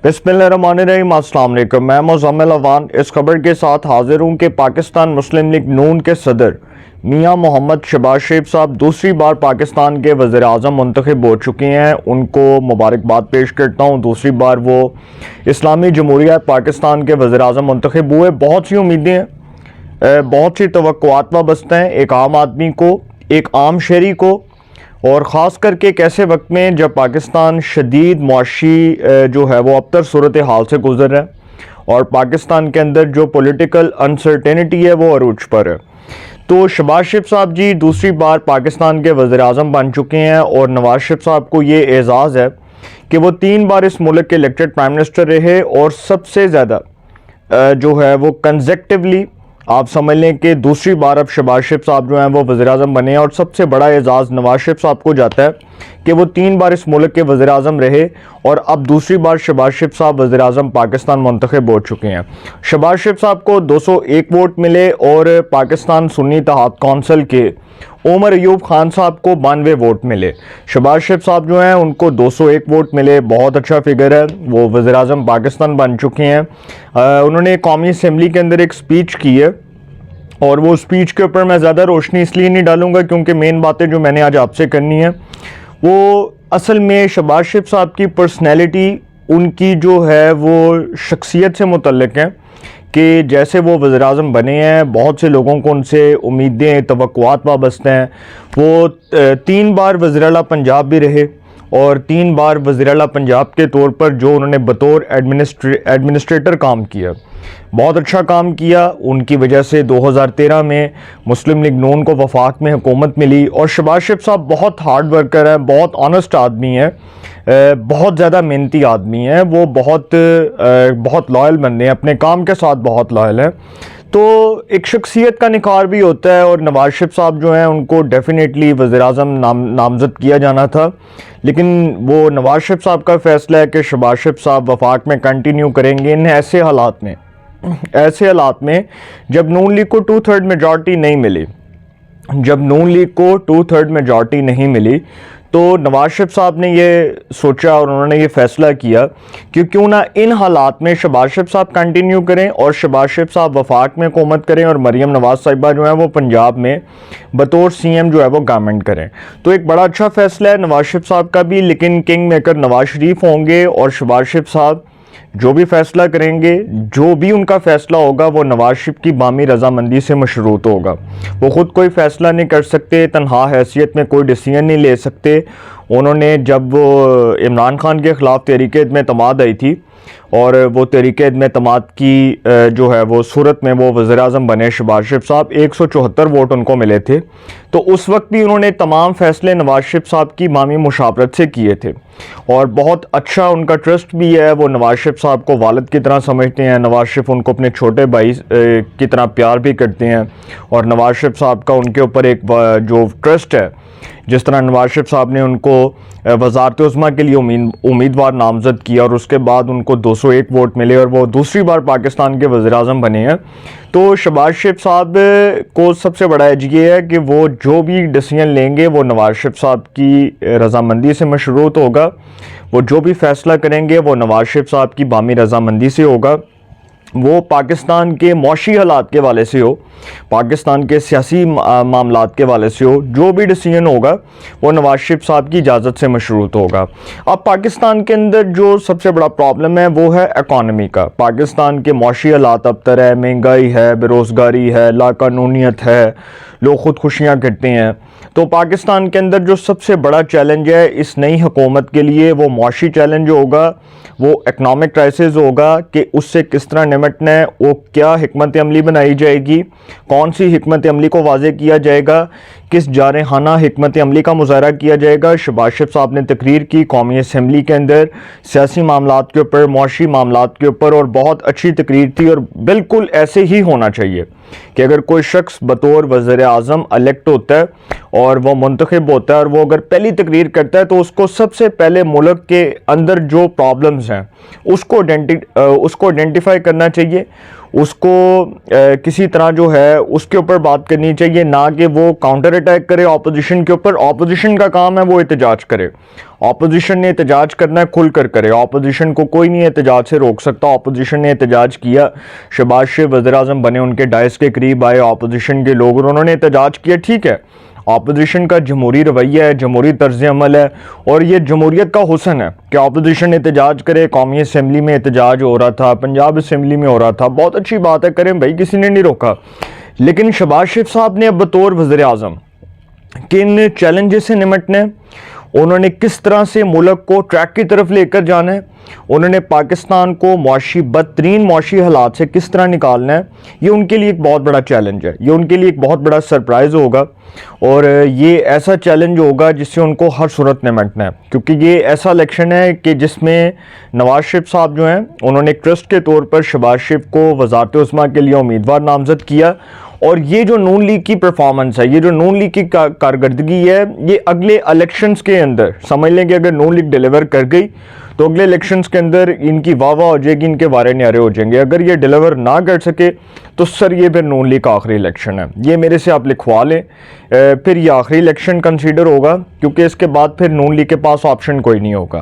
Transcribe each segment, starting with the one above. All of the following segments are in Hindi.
बिस्मिल्लाहिर्रहमानिर्रहीम। अस्सलाम वालेकुम। मैं मुज़म्मिल अवान इस खबर के साथ हाजिर हूँ कि पाकिस्तान मुस्लिम लीग नून के सदर मियाँ मोहम्मद शहबाज शरीफ साहब दूसरी बार पाकिस्तान के वज़ीर आज़म मुंतखब हो चुके हैं। उनको मुबारकबाद पेश करता हूँ। दूसरी बार वो इस्लामी जमहूरिया पाकिस्तान के वज़ीर आज़म मुंतखब हुए। बहुत सी उम्मीदें हैं, बहुत सी तवक्कुआत वाबस्ता हैं एक आम आदमी को, एक आम शहरी को, और ख़ास करके एक ऐसे वक्त में जब पाकिस्तान शदीद मुआशी जो है वो अबतर सूरत हाल से गुजर रहा है और पाकिस्तान के अंदर जो पॉलिटिकल अनसर्टेनिटी है वो अरूज पर है। तो शहबाज शरीफ साहब जी दूसरी बार पाकिस्तान के वज़ीर आज़म बन चुके हैं और नवाज शरीफ साहब को ये एज़ाज़ है कि वो 3 बार इस मुल्क के इलेक्टेड प्राइम मिनिस्टर रहे और सबसे ज़्यादा जो है वो कंसेक्टिवली आप समझ लें कि दूसरी बार अब शहबाज शरीफ साहब जो हैं वो वज़ीर आज़म बने हैं। और सबसे बड़ा एजाज़ नवाज शरीफ साहब को जाता है कि वो 3 बार इस मुल्क के वज़ीर आज़म रहे और अब दूसरी बार शहबाज शरीफ साहब वज़ीर आज़म पाकिस्तान मुंतखब हो चुके हैं। शहबाज शरीफ साहब को 201 वोट मिले और पाकिस्तान सुन्नी इत्तेहाद कौंसिल के उमर अयूब खान साहब को 92 वोट मिले। शहबाज शरीफ साहब जो हैं उनको 201 वोट मिले, बहुत अच्छा फिगर है। वो वज़ीर आज़म पाकिस्तान बन चुके हैं। उन्होंने कौमी असम्बली के अंदर एक स्पीच की है और वो स्पीच के ऊपर मैं ज़्यादा रोशनी इसलिए नहीं डालूंगा क्योंकि मेन बातें जो मैंने आज आपसे करनी है वो असल में शहबाज शरीफ साहब की पर्सनैलिटी, उनकी जो है वो शख्सियत से मुतल्लिक है कि जैसे वो वज़ीर आज़म बने हैं बहुत से लोगों को उनसे उम्मीदें तवक्कुआत वाबस्ते हैं। वो 3 बार वज़ीर आला पंजाब भी रहे और 3 बार वज़ीर आला पंजाब के तौर पर जो उन्होंने बतौर एडमिनिस्ट्रेटर काम किया, बहुत अच्छा काम किया। उनकी वजह से 2013 में मुस्लिम लीग नून को वफाक में हुकूमत मिली। और शहबाज शरीफ साहब बहुत हार्ड वर्कर हैं, बहुत ऑनेस्ट आदमी हैं, बहुत ज़्यादा मेहनती आदमी हैं। वो बहुत लॉयल बंदे हैं, अपने काम के साथ बहुत लॉयल हैं। तो एक शख्सियत का निखार भी होता है और नवाज शरीफ साहब जो हैं उनको डेफिनेटली वज़ीर आज़म नामज़द किया जाना था, लेकिन वो नवाज शरीफ साहब का फ़ैसला है कि शहबाज शरीफ साहब वफाक में कंटिन्यू करेंगे। इन ऐसे हालात में जब नून लीग को 2/3 मेजॉरिटी नहीं मिली, तो नवाज शरीफ साहब ने ये सोचा और उन्होंने ये फ़ैसला किया कि क्यों ना इन हालात में शहबाज शरीफ साहब कंटिन्यू करें और शहबाज शरीफ साहब वफाक में हुकूमत करें और मरीम नवाज साहिबा जो है वो पंजाब में बतौर सीएम जो है वो गवर्नमेंट करें। तो एक बड़ा अच्छा फ़ैसला है नवाज शरीफ साहब का भी, लेकिन किंग मेकर नवाज शरीफ होंगे और शहबाज शरीफ साहब जो भी फैसला करेंगे, जो भी उनका फैसला होगा वो नवाज शरीफ की बामी रजामंदी से मशरूत होगा। वो ख़ुद कोई फ़ैसला नहीं कर सकते, तनहा हैसियत में कोई डिसीजन नहीं ले सकते। उन्होंने जब वो इमरान खान के ख़िलाफ़ तहरीक-ए-इत्तेमाद आई थी और वो तहरीक-ए-इत्तेमाद की जो है वो सूरत में वो वज़ीर आज़म बने शहबाज शरीफ साहब, 174 वोट उनको मिले थे। तो उस वक्त भी उन्होंने तमाम फ़ैसले नवाज शरीफ साहब की बामी मुशावरत से किए थे और बहुत अच्छा उनका ट्रस्ट भी है। वो नवाज शरीफ साहब को वालिद की तरह समझते हैं, नवाज शरीफ उनको अपने छोटे भाई की तरह प्यार भी करते हैं और नवाज शरीफ साहब का उनके ऊपर एक जो ट्रस्ट है, जिस तरह नवाज शरीफ साहब ने उनको वज़ारत उज़्मा के लिए उम्मीदवार नामज़द किया और उसके बाद उनको 201 वोट मिले और वो दूसरी बार पाकिस्तान के वज़ीर आज़म बने हैं। तो शहबाज शरीफ साहब को सबसे बड़ा एज ये है कि वो जो भी डिसीजन लेंगे वो नवाज शरीफ साहब की रजामंदी से मशरूत होगा। वो जो भी फ़ैसला करेंगे वो नवाज शरीफ साहब की बामी रजामंदी से होगा। वो पाकिस्तान के मौशी हालात के वाले से हो, पाकिस्तान के सियासी मामलात के वाले से हो, जो भी डिसीजन होगा वो नवाज शरीफ साहब की इजाज़त से मशरूत होगा। अब पाकिस्तान के अंदर जो सबसे बड़ा प्रॉब्लम है वो है इकॉनमी का। पाकिस्तान के मौशी हालात अबतर है, महंगाई है, बेरोज़गारी है, लाकानूनियत है, लोग ख़ुदकुशियाँ करते हैं। तो पाकिस्तान के अंदर जो सबसे बड़ा चैलेंज है इस नई हुकूमत के लिए वो मौशी चैलेंज होगा, वो इकनॉमिक क्राइसिस होगा कि उससे किस तरह निपटना है, वो क्या हिकमत अमली बनाई जाएगी, कौन सी हिकमत अमली को वाज़े किया जाएगा, किस जारहाना हिकमत अमली का मुज़ाहरा किया जाएगा। शहबाज शरीफ साहब ने तकरीर की कौमी असम्बली के अंदर सियासी मामलात के ऊपर, मौशी मामलात के ऊपर, और बहुत अच्छी तकरीर थी और बिल्कुल ऐसे ही होना चाहिए कि अगर कोई शख्स बतौर वज़ीर आज़म इलेक्ट होता है और वो मुंतखब होता है और वो अगर पहली तकरीर करता है तो उसको सबसे पहले मुल्क के अंदर जो प्रॉब्लम्स हैं उसको आइडेंटिफाई करना चाहिए, उसको किसी तरह जो है उसके ऊपर बात करनी चाहिए, ना कि वो काउंटर अटैक करे ऑपोजिशन के ऊपर। ऑपोजिशन का काम है वो एहतजाज करे, ऑपोजिशन ने एहतजाज करना है खुल कर करे, ऑपोजिशन को कोई नहीं एहतजाज से रोक सकता। ऑपोजिशन ने एहतजाज किया, शहबाज शरीफ वज़ीर आज़म बने, उनके डायस के करीब आए ऑपोजिशन के लोग और उन्होंने एहतजाज किया। ठीक है, ऑपोजिशन का जमहूरी रवैया है, जमहूरी तर्ज अमल है और ये जमहूरियत का हुस्न है कि ऑपोजिशन एहतजाज करे। कौमी असम्बली में एहतजाज हो रहा था, पंजाब असम्बली में हो रहा था, बहुत अच्छी बात है, करें भाई, किसी ने नहीं रोका। लेकिन शहबाज शरीफ साहब ने अब बतौर वज़ीर आज़म किन चैलेंजेस से निपटना है, उन्होंने किस तरह से मुल्क को ट्रैक की तरफ लेकर जाना है, उन्होंने पाकिस्तान को मुआशी बदतरीन मुआशी हालात से किस तरह निकालना है, ये उनके लिए एक बहुत बड़ा चैलेंज है। ये उनके लिए एक बहुत बड़ा सरप्राइज़ होगा और ये ऐसा चैलेंज होगा जिससे उनको हर सूरत निपटना है, क्योंकि ये ऐसा इलेक्शन है कि जिसमें नवाज शरीफ साहब जो हैं उन्होंने ट्रस्ट के तौर पर शहबाज शरीफ को वज़ारत उस्मा के लिए उम्मीदवार नामज़द किया। और ये जो नून लीग की परफॉर्मेंस है, ये जो नून लीग की कारकर्दगी है, ये अगले इलेक्शंस के अंदर समझ लें कि अगर नून लीग डिलीवर कर गई तो अगले इलेक्शंस के अंदर इनकी वाह वाह हो जाएगी, इनके वारे न्यारे हो जाएंगे। अगर ये डिलीवर ना कर सके तो सर ये फिर नून लीग का आखिरी इलेक्शन है, ये मेरे से आप लिखवा लें। फिर ये आखिरी इलेक्शन कंसीडर होगा, क्योंकि इसके बाद फिर नून लीग के पास ऑप्शन कोई नहीं होगा।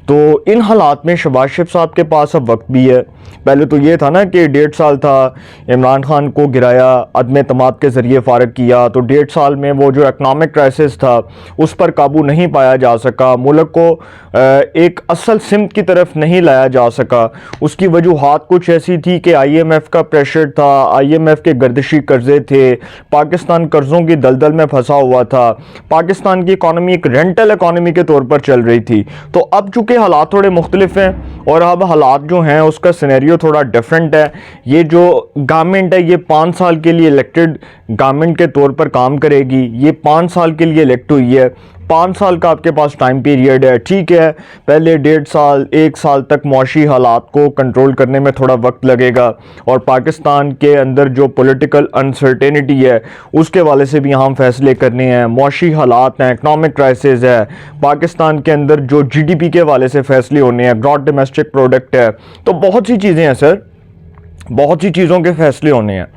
तो इन हालात में शहबाज शरीफ साहब के पास अब वक्त भी है। पहले तो ये था ना कि 1.5 साल था, इमरान खान को गिराया, अदम एतमाद के ज़रिए फ़ारग किया, तो 1.5 साल में वो जो इकनॉमिक क्राइसिस था उस पर काबू नहीं पाया जा सका, मुल्क को एक असल सिमत की तरफ नहीं लाया जा सका। उसकी वजूहात कुछ ऐसी थी कि IMF का प्रेशर था, IMF के गर्दिशी कर्जे थे, पाकिस्तान कर्ज़ों की दलदल में फंसा हुआ था, पाकिस्तान की इकॉनमी एक रेंटल इकॉनमी के तौर पर चल रही थी। तो अब चूँकि हालात थोड़े मुख्तलिफ हैं और अब हालात जो हैं उसका सिनेरियो थोड़ा डिफरेंट है। ये जो गवर्नमेंट है ये 5 साल के लिए इलेक्टेड गवर्नमेंट के तौर पर काम करेगी, ये 5 साल के लिए इलेक्ट हुई है, 5 साल का आपके पास टाइम पीरियड है। ठीक है, पहले 1.5 साल 1 साल तक मुआशी हालात को कंट्रोल करने में थोड़ा वक्त लगेगा और पाकिस्तान के अंदर जो पॉलिटिकल अनसर्टेनिटी है उसके वाले से भी अहम फैसले करने हैं। मुआशी हालात हैं, इकनॉमिक क्राइसिस है, पाकिस्तान के अंदर जो GDP के वाले से फैसले होने हैं, ग्रॉस डोमेस्टिक प्रोडक्ट है, तो बहुत सी चीज़ें हैं सर, बहुत सी चीज़ों के फैसले होने हैं।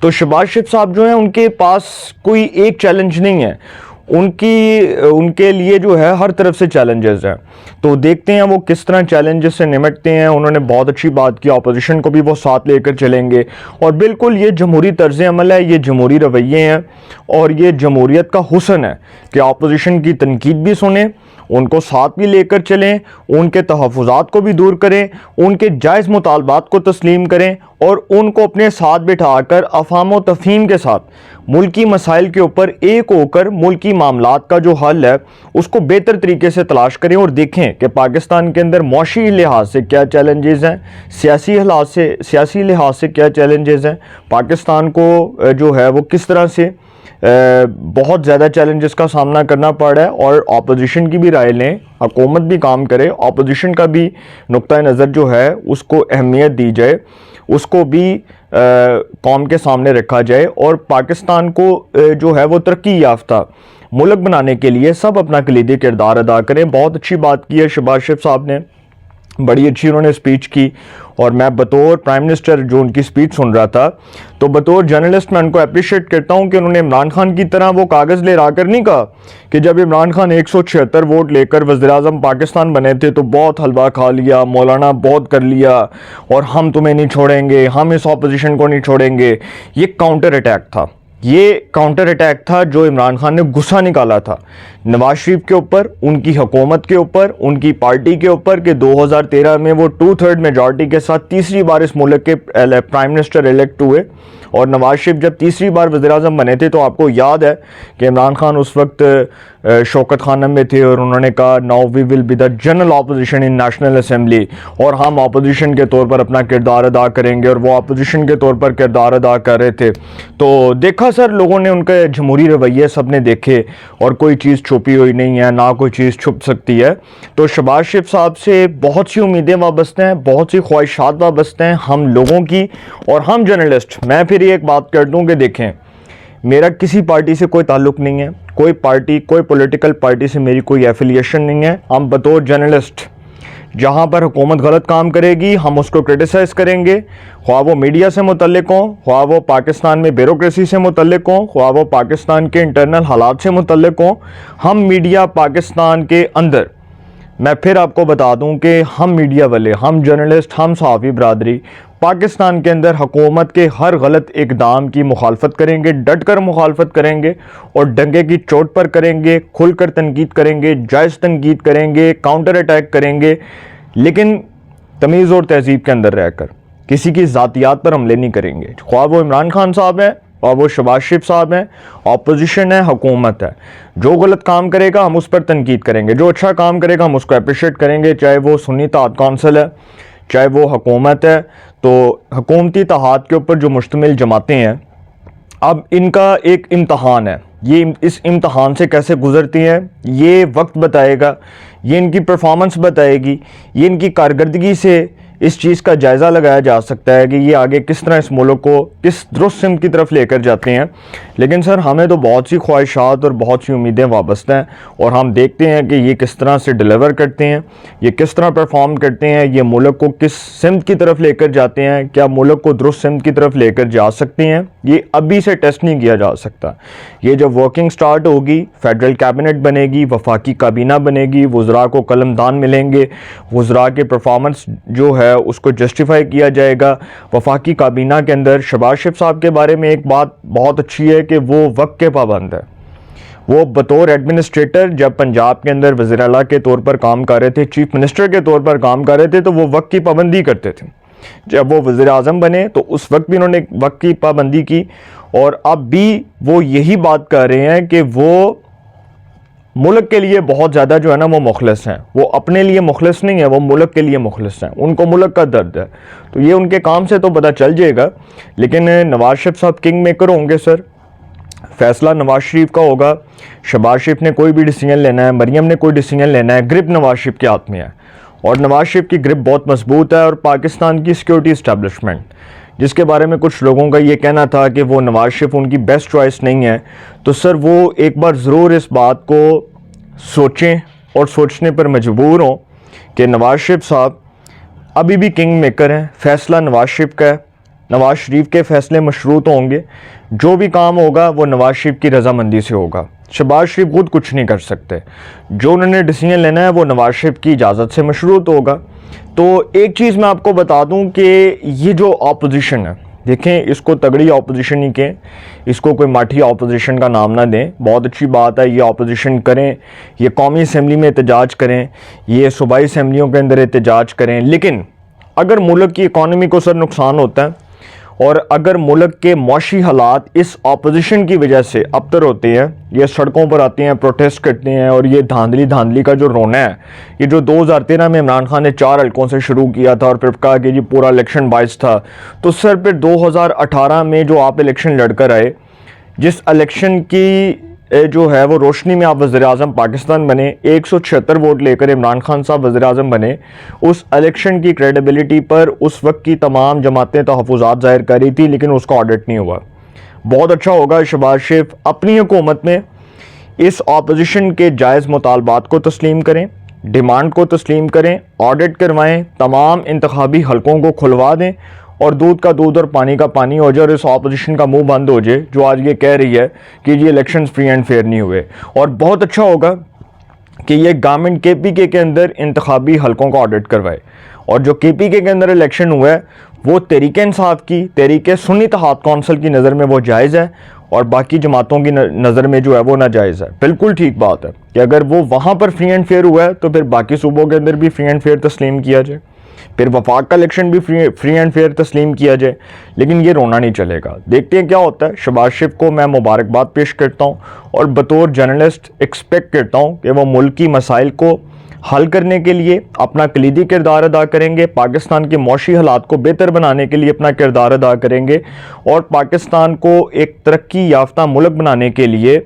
तो शहबाज शरीफ साहब जो हैं उनके पास कोई एक चैलेंज नहीं है, उनके लिए जो है हर तरफ से चैलेंजेस हैं। तो देखते हैं वो किस तरह चैलेंजेस से निपटते हैं। उन्होंने बहुत अच्छी बात की, ऑपोजिशन को भी वो साथ लेकर चलेंगे और बिल्कुल ये जमहूरी तर्ज अमल है, ये जमहूरी रवैये हैं और ये जमहूरियत का हुस्न है कि ऑपोजिशन की तनकीद भी सुने, उनको साथ भी लेकर चलें, उनके तहफ़्फ़ुज़ात को भी दूर करें, उनके जायज़ मुतालबात को तस्लीम करें और उनको अपने साथ बिठाकर अफ़ाम व तफ़हीम के साथ मुल्की मसाइल के ऊपर एक होकर मुल्की मामलात का जो हल है उसको बेहतर तरीके से तलाश करें और देखें कि पाकिस्तान के अंदर मौशी लिहाज से क्या चैलेंजेस हैं, सियासी लिहाज से क्या चैलेंजेस हैं, पाकिस्तान को जो है वो किस तरह से बहुत ज़्यादा चैलेंजेस का सामना करना पड़ रहा है। और ऑपोजिशन की भी राय लें, हुकूमत भी काम करे, ऑपोजिशन का भी नुक्ता नज़र जो है उसको अहमियत दी जाए, उसको भी कौम के सामने रखा जाए और पाकिस्तान को जो है वो तरक्की याफ्ता मुल्क बनाने के लिए सब अपना कलीदी किरदार अदा करें। बहुत अच्छी बात की है शहबाज शरीफ साहब ने, बड़ी अच्छी उन्होंने स्पीच की और मैं बतौर प्राइम मिनिस्टर जो उनकी स्पीच सुन रहा था तो बतौर जर्नलिस्ट मैं उनको अप्रिशिएट करता हूं कि उन्होंने इमरान खान की तरह वो कागज़ ले कर नहीं कहा कि जब इमरान खान 176 वोट लेकर वज़ीर आज़म पाकिस्तान बने थे तो बहुत हलवा खा लिया, मौलाना बहुत कर लिया और हम तुम्हें नहीं छोड़ेंगे, हम इस ऑपोजिशन को नहीं छोड़ेंगे। ये काउंटर अटैक था, ये काउंटर अटैक था जो इमरान खान ने गुस्सा निकाला था नवाज शरीफ के ऊपर, उनकी हुकूमत के ऊपर, उनकी पार्टी के ऊपर कि 2013 में वो 2/3 मेजॉरिटी के साथ तीसरी बार इस मुल्क के प्राइम मिनिस्टर इलेक्ट हुए। और नवाज शरीफ जब तीसरी बार वज़ीर आज़म बने थे तो आपको याद है कि इमरान खान उस वक्त शौकत खानम में थे और उन्होंने कहा now we will be the general opposition in national assembly, और हम ऑपोजिशन के तौर पर अपना किरदार अदा करेंगे, और वो ऑपोजिशन के तौर पर किरदार अदा कर रहे थे। तो देखा सर, लोगों ने उनके जमहूरी रवैये सब ने देखे और कोई चीज़ छुपी हुई नहीं है, ना कोई चीज़ छुप सकती है। तो शहबाज शरीफ साहब से बहुत सी उम्मीदें वाबस्ते हैं, बहुत सी ख्वाहिशात वाबस्ते हैं हम लोगों की। और हम जर्नलिस्ट, मैं फिर एक बात कर दूँ कि देखें, मेरा किसी पार्टी से कोई ताल्लुक़ नहीं है, कोई पार्टी, कोई पॉलिटिकल पार्टी से मेरी कोई एफिलिएशन नहीं है। हम बतौर जर्नलिस्ट जहाँ पर हुकूमत गलत काम करेगी हम उसको क्रिटिसाइज़ करेंगे, ख्वाह वो मीडिया से मुतल्लिक हों, ख्वाह वो पाकिस्तान में ब्यूरोक्रेसी से मुतल्लिक हों, ख्वाह वो पाकिस्तान के इंटरनल हालात से मुतल्लिक हों। हम मीडिया पाकिस्तान के अंदर, मैं फिर आपको बता दूं कि हम मीडिया वाले, हम जर्नलिस्ट, हम सहाफ़ी बरादरी पाकिस्तान के अंदर हुकूमत के हर गलत इकदाम की मुखालफत करेंगे, डट कर मुखालफत करेंगे और डंगे की चोट पर करेंगे, खुलकर तनकीद करेंगे, जायज़ तनकीद करेंगे, काउंटर अटैक करेंगे, लेकिन तमीज़ और तहज़ीब के अंदर रहकर किसी की ज़ातियात पर हमले नहीं करेंगे। ख्वाह वो इमरान खान साहब हैं और वो शहबाज शरीफ साहब हैं, अपोजिशन है, हुकूमत है। जो गलत काम करेगा हम उस पर तनकीद करेंगे, जो अच्छा काम करेगा हम उसको अप्रिशिएट करेंगे, चाहे वो सुन्नी इत्तेहाद कौंसिल है, चाहे वो हुकूमत है। तो हुकूमती इत्तेहाद के ऊपर जो मुश्तमिल जमातें हैं, अब इनका एक इम्तहान है, ये इस इम्तहान से कैसे गुजरती हैं ये वक्त बताएगा, ये इनकी परफॉर्मेंस बताएगी, ये इनकी कारकर्दगी से इस चीज़ का जायज़ा लगाया जा सकता है कि ये आगे किस तरह इस मुल्क को किस दुरुस्त सिमत की तरफ लेकर जाते हैं। लेकिन सर हमें तो बहुत सी ख्वाहिशात और बहुत सी उम्मीदें वाबस्ता हैं और हम देखते हैं कि ये किस तरह से डिलीवर करते हैं, ये किस तरह परफॉर्म करते हैं, ये मुल्क को किस सिमत की तरफ लेकर जाते हैं, क्या मुल्क को दुरुस्त सिमत की तरफ लेकर जा सकते हैं, ये अभी से टेस्ट नहीं किया जा सकता। ये जब वर्किंग स्टार्ट होगी, फेडरल कैबिनेट बनेगी, वफाकी काबीना बनेगी, वज़रा को कलमदान मिलेंगे, वज़रा के परफॉर्मेंस जो है उसको जस्टिफाई किया जाएगा। वफाकी काबीना के अंदर शहबाज शरीफ साहब के बारे में एक बात बहुत अच्छी है कि वो वक्त के पाबंद है। वो बतौर एडमिनिस्ट्रेटर जब पंजाब के अंदर वज़ीर आला के तौर पर काम कर रहे थे, चीफ मिनिस्टर के तौर पर काम कर रहे थे, तो वो वक्त की पाबंदी करते थे। जब वो वज़ीर आज़म बने तो उस वक्त भी उन्होंने वक्त की पाबंदी की और अब भी वो यही बात कर रहे हैं कि वो मुल्क के लिए बहुत ज़्यादा जो है ना वो मुखलिस हैं। वो अपने लिए मुखलिस नहीं है, वो मुल्क के लिए मुखलिस हैं, उनको मुल्क का दर्द है। तो ये उनके काम से तो पता चल जाएगा। लेकिन नवाज शरीफ साहब किंग मेकर होंगे सर, फैसला नवाज शरीफ का होगा। शहबाज शरीफ ने कोई भी डिसीजन लेना है, मरियम ने कोई डिसीजन लेना है, ग्रिप नवाज शरीफ के हाथ में है और नवाज शरीफ की ग्रिप बहुत मजबूत है। और पाकिस्तान की सिक्योरिटी इस्टेब्लिशमेंट, जिसके बारे में कुछ लोगों का ये कहना था कि वो नवाज शरीफ उनकी बेस्ट चॉइस नहीं है, तो सर वो एक बार ज़रूर इस बात को सोचें और सोचने पर मजबूर हों कि नवाज शरीफ साहब अभी भी किंग मेकर हैं। फैसला नवाज शरीफ का है, नवाज शरीफ के फैसले मशरूत होंगे, जो भी काम होगा वो नवाज शरीफ की रजामंदी से होगा। शहबाज शरीफ खुद कुछ नहीं कर सकते, जो उन्होंने डिसीजन लेना है वो नवाज शरीफ की इजाज़त से मशरूत होगा। तो एक चीज़ मैं आपको बता दूं कि ये जो अपोजिशन है, देखें इसको तगड़ी अपोजिशन ही कहें, इसको कोई माठी अपोजिशन का नाम ना दें। बहुत अच्छी बात है, ये अपोजिशन करें, ये कौमी असम्बली में एहतजाज करें, ये सूबाई असम्बलियों के अंदर एहतजाज करें। लेकिन अगर मुल्क की इकॉनमी को सर नुकसान होता है और अगर मुल्क के मौशी हालात इस अपोजिशन की वजह से अबतर होते हैं, ये सड़कों पर आते हैं, प्रोटेस्ट करते हैं और ये धांधली का जो रोना है, ये जो 2013 में इमरान खान ने 4 हल्कों से शुरू किया था और फिर कहा कि जी पूरा इलेक्शन बाइस था, तो सर फिर 2018 में जो आप इलेक्शन लड़कर आए, जिस इलेक्शन की जो है वो रोशनी में आप वज़ीर आज़म पाकिस्तान बने, 176 वोट लेकर इमरान खान साहब वज़ीर आज़म बने, उस इलेक्शन की क्रेडिबिलिटी पर उस वक्त की तमाम जमातें तहफ़्फ़ुज़ात ज़ाहिर कर रही थी, लेकिन उसका ऑडिट नहीं हुआ। बहुत अच्छा होगा शहबाज शरीफ अपनी हुकूमत में इस अपोजिशन के जायज़ मुतालबात को तस्लीम करें, डिमांड को तस्लीम करें, ऑडिट करवाएँ, तमाम इंतखाबी हलकों को खुलवा दें और दूध का दूध और पानी का पानी हो जाए और इस ऑपोजिशन का मुंह बंद हो जाए जो आज ये कह रही है कि ये इलेक्शंस फ्री एंड फेयर नहीं हुए। और बहुत अच्छा होगा कि ये गवर्नमेंट KPK के अंदर इंतखाबी हलकों का ऑडिट करवाए और जो KPK के अंदर इलेक्शन हुआ है वो तहरीक इंसाफ की, तहरीक सुन्नी इत्तेहाद कौंसिल की नज़र में वो जायज़ है और बाकी जमातों की नज़र में जो है वो नाजायज़ है। बिल्कुल ठीक बात है कि अगर वो वहाँ पर फ्री एंड फेयर हुआ है तो फिर बाकी सूबों के अंदर भी फ्री एंड फेयर तस्लीम किया जाए, फिर वफाक का इलेक्शन भी फ्री एंड फेयर तस्लीम किया जाए। लेकिन ये रोना नहीं चलेगा, देखते हैं क्या होता है। शहबाज शरीफ को मैं मुबारकबाद पेश करता हूँ और बतौर जर्नलिस्ट एक्सपेक्ट करता हूँ कि वो मुल्की मसाइल को हल करने के लिए अपना कलीदी किरदार अदा करेंगे, पाकिस्तान के मौशी हालात को बेहतर बनाने के लिए अपना किरदार अदा करेंगे और पाकिस्तान को एक तरक्की याफ्ता मुल्क बनाने के लिए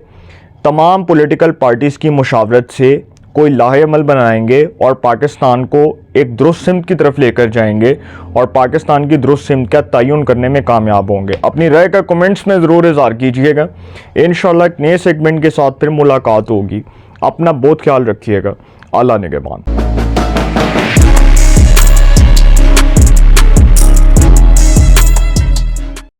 तमाम पॉलिटिकल पार्टीज़ की मुशावरत से कोई लाहेअमल बनाएंगे और पाकिस्तान को एक दुरुस्त सिमत की तरफ लेकर जाएंगे और पाकिस्तान की दुरुस्त सिमत का तयन करने में कामयाब होंगे। अपनी राय का कमेंट्स में ज़रूर इज़हार कीजिएगा। इंशाल्लाह एक नए सेगमेंट के साथ फिर मुलाकात होगी। अपना बहुत ख्याल रखिएगा। अल्लाह निगहबान।